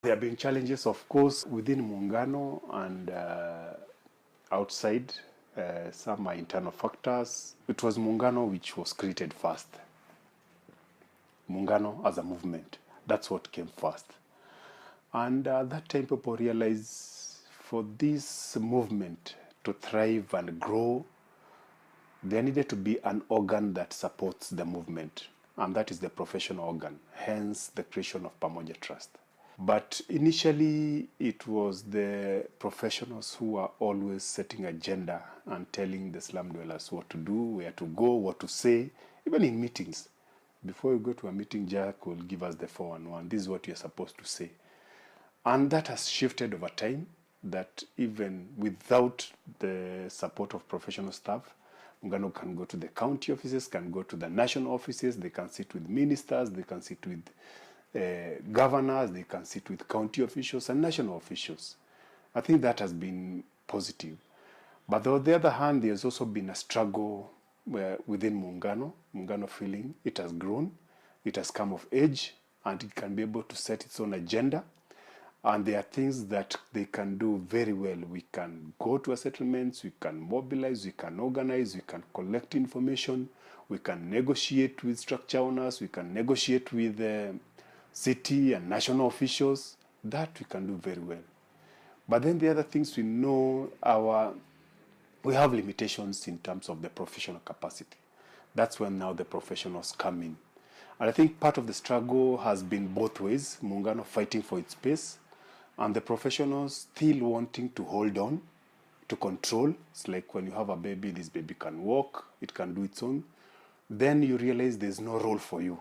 There have been challenges, of course, within Muungano and outside. Some are internal factors. It was Muungano which was created first. Muungano as a movement. That's what came first. And at that time, people realized for this movement to thrive and grow, there needed to be an organ that supports the movement, and that is the professional organ, hence the creation of Pamoja Trust. But initially, it was the professionals who are always setting agenda and telling the slum dwellers what to do, where to go, what to say, even in meetings. Before you go to a meeting, Jack will give us the 411. This is what you're supposed to say. And that has shifted over time, that even without the support of professional staff, Muungano can go to the county offices, can go to the national offices, they can sit with ministers, they can sit with governors, they can sit with county officials and national officials. I think that has been positive. But on the other hand, there's also been a struggle within Muungano feeling it has grown, it has come of age, and it can be able to set its own agenda. And there are things that they can do very well. We can go to a settlements, we can mobilize, we can organize, we can collect information, we can negotiate with structure owners, we can negotiate with city and national officials. That we can do very well. But then the other things we know, we have limitations in terms of the professional capacity. That's when now the professionals come in. And I think part of the struggle has been both ways, Muungano fighting for its space, and the professionals still wanting to hold on, to control. It's like when you have a baby, this baby can walk, it can do its own. Then you realize there's no role for you.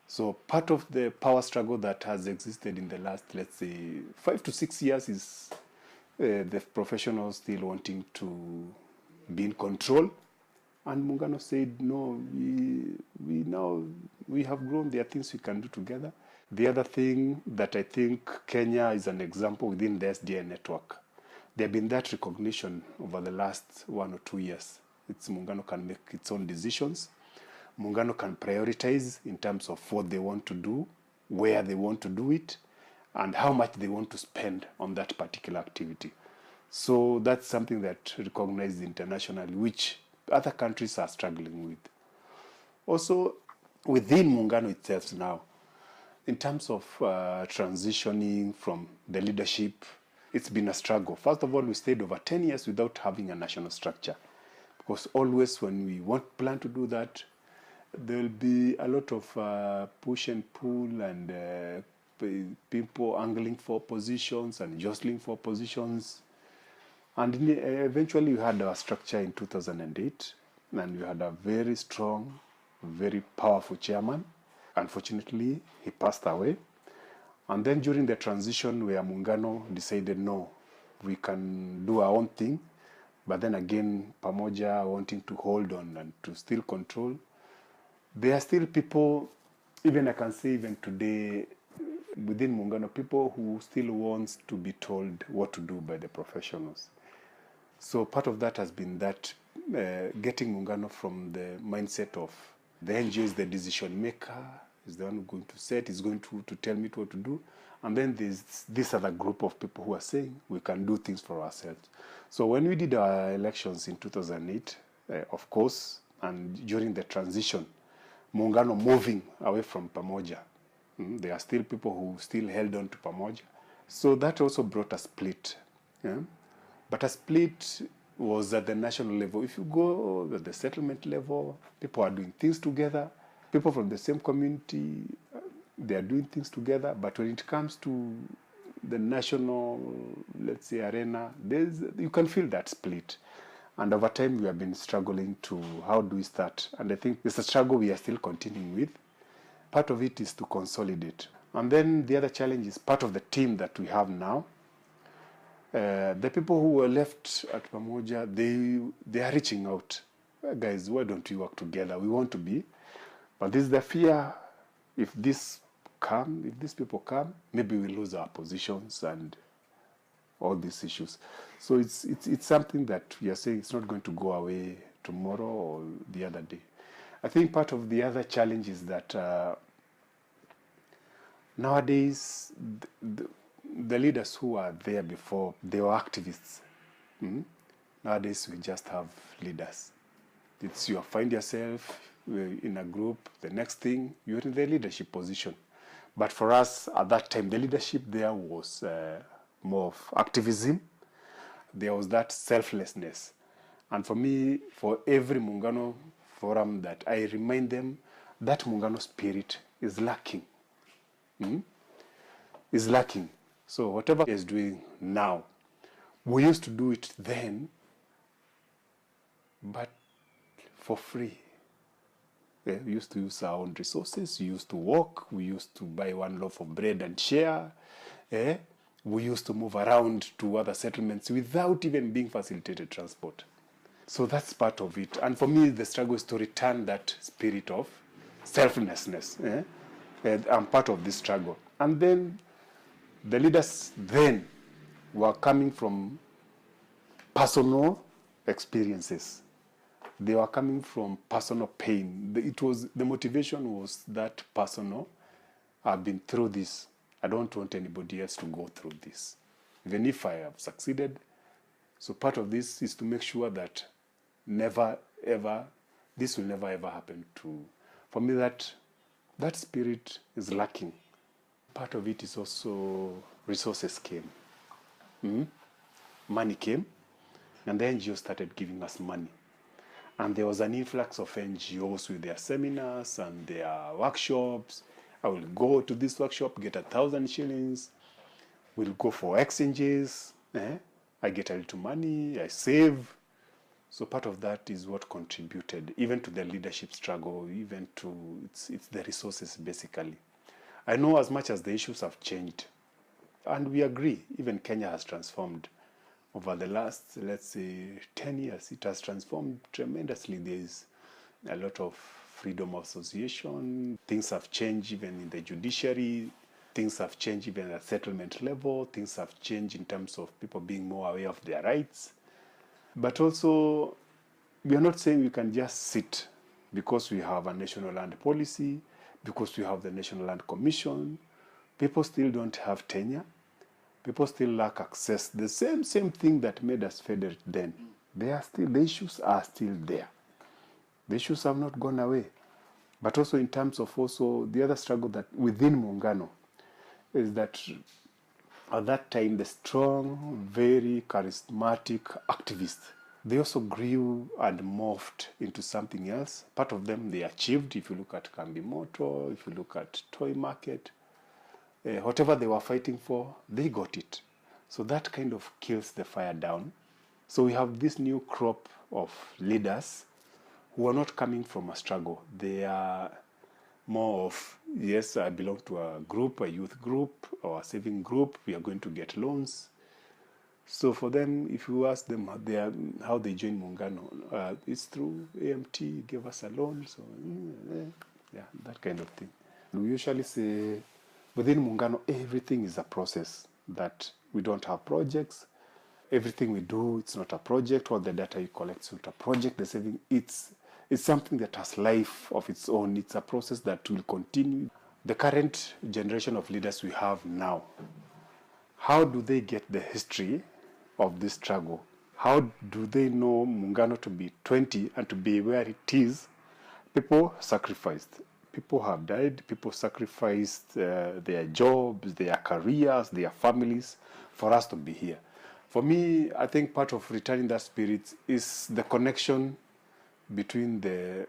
So part of the power struggle that has existed in the last, let's say, 5 to 6 years is the professionals still wanting to be in control. And Muungano said, no, we have grown, there are things we can do together. The other thing that I think Kenya is an example within the SDI network. There have been that recognition over the last 1 or 2 years. Muungano can make its own decisions. Muungano can prioritize in terms of what they want to do, where they want to do it, and how much they want to spend on that particular activity. So that's something that recognized internationally, which other countries are struggling with. Also, within Muungano itself now, in terms of transitioning from the leadership, it's been a struggle. First of all, we stayed over 10 years without having a national structure. Because always when we plan to do that, there will be a lot of push and pull and people angling for positions and jostling for positions. And eventually we had our structure in 2008, and we had a very strong, very powerful chairman. Unfortunately, he passed away. And then during the transition where Muungano decided, no, we can do our own thing, but then again, Pamoja wanting to hold on and to still control. There are still people, even I can say even today, within Muungano, people who still wants to be told what to do by the professionals. So part of that has been that getting Muungano from the mindset of the NGO is the decision maker, is the one who's going to set, is going to tell me what to do. And then there's this other group of people who are saying we can do things for ourselves. So when we did our elections in 2008, of course, and during the transition, Muungano moving away from Pamoja. There are still people who still held on to Pamoja. So that also brought a split. Yeah? But a split was at the national level. If you go at the settlement level, people are doing things together. People from the same community, they are doing things together. But when it comes to the national, let's say, arena, you can feel that split. And over time, we have been struggling to how do we start. And I think it's a struggle we are still continuing with. Part of it is to consolidate. And then the other challenge is part of the team that we have now. The people who were left at Pamoja, they are reaching out. Well, guys, why don't we work together? We want to be. But this is the fear. If these people come, maybe we lose our positions and all these issues. So it's something that we are saying it's not going to go away tomorrow or the other day. I think part of the other challenge is that nowadays the leaders who were there before, they were activists. Nowadays, we just have leaders. It's you find yourself in a group, the next thing, you're in the leadership position. But for us, at that time, the leadership there was more of activism. There was that selflessness. And for me, for every Muungano forum that I remind them, that Muungano spirit is lacking. Is lacking. So whatever is doing now, we used to do it then, but for free. Yeah, we used to use our own resources. We used to walk. We used to buy one loaf of bread and share. We used to move around to other settlements without even being facilitated transport. So that's part of it. And for me, the struggle is to return that spirit of selflessness. I'm part of this struggle. And then the leaders then were coming from personal experiences. They were coming from personal pain. The motivation was that personal. I've been through this. I don't want anybody else to go through this, even if I have succeeded. So part of this is to make sure that this will never ever happen to. For me, that spirit is lacking. Part of it is also resources came. Money came, and the NGOs started giving us money. And there was an influx of NGOs with their seminars and their workshops. I will go to this workshop, get 1,000 shillings. We'll go for exchanges. I get a little money, I save. So part of that is what contributed even to the leadership struggle, even to, it's the resources basically. I know as much as the issues have changed, and we agree, even Kenya has transformed. Over the last, let's say, 10 years, it has transformed tremendously. There's a lot of freedom of association. Things have changed even in the judiciary. Things have changed even at settlement level. Things have changed in terms of people being more aware of their rights. But also, we are not saying we can just sit because we have a national land policy, because we have the National Land Commission. People still don't have tenure. People still lack access. The same thing that made us federate then. The issues are still there. The issues have not gone away. But also in terms of also the other struggle that within Muungano is that at that time the strong, very charismatic activists, they also grew and morphed into something else. Part of them they achieved. If you look at Kambi Moto, if you look at Toy Market, whatever they were fighting for, they got it. So that kind of kills the fire down. So we have this new crop of leaders who are not coming from a struggle. They are more of, yes, I belong to a group, a youth group, or a saving group. We are going to get loans. So for them, if you ask them how they join Muungano, it's through AMT, give us a loan. So, yeah, that kind of thing. We usually say, within Muungano, everything is a process, that we don't have projects. Everything we do, it's not a project. All the data you collect, it's not a project. The saving, it's something that has life of its own. It's a process that will continue. The current generation of leaders we have now, how do they get the history of this struggle? How do they know Muungano to be 20 and to be where it is? People sacrificed. People have died. People sacrificed their jobs, their careers, their families for us to be here. For me, I think part of returning that spirit is the connection between the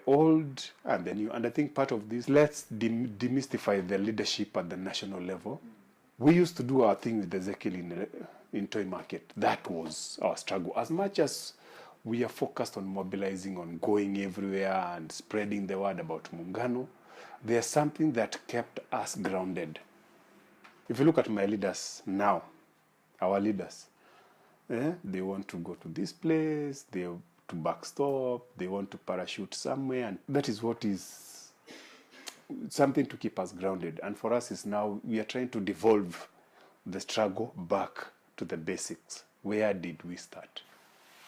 old and the new. And I think part of this, let's demystify the leadership at the national level. We used to do our thing with Ezekiel in Toy Market. That was our struggle. As much as we are focused on mobilizing, on going everywhere and spreading the word about Muungano, there's something that kept us grounded. If you look at my leaders now, our leaders, they want to go to this place, they want to backstop, they want to parachute somewhere, and that is what is something to keep us grounded. And for us is now, we are trying to devolve the struggle back to the basics. Where did we start?